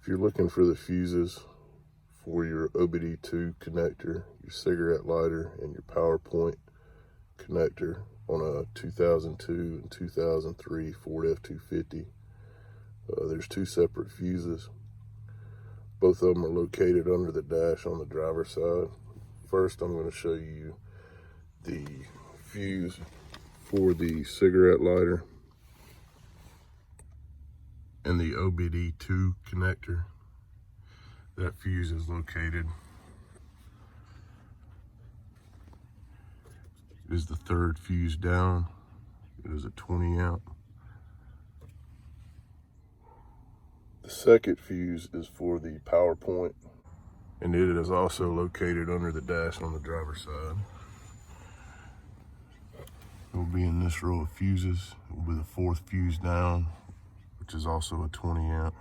If you're looking for the fuses for your OBD2 connector, your cigarette lighter, and your power point connector on a 2002 and 2003 Ford F250, there's two separate fuses. Both of them are located under the dash on the driver's side. First, I'm going to show you the fuse for the cigarette lighter and the OBD2 connector. That fuse is located. It is the third fuse down. It is a 20 amp. The second fuse is for the power point, and it is also located under the dash on the driver's side. It will be in this row of fuses. It will be the fourth fuse down, which is also a 20 amp.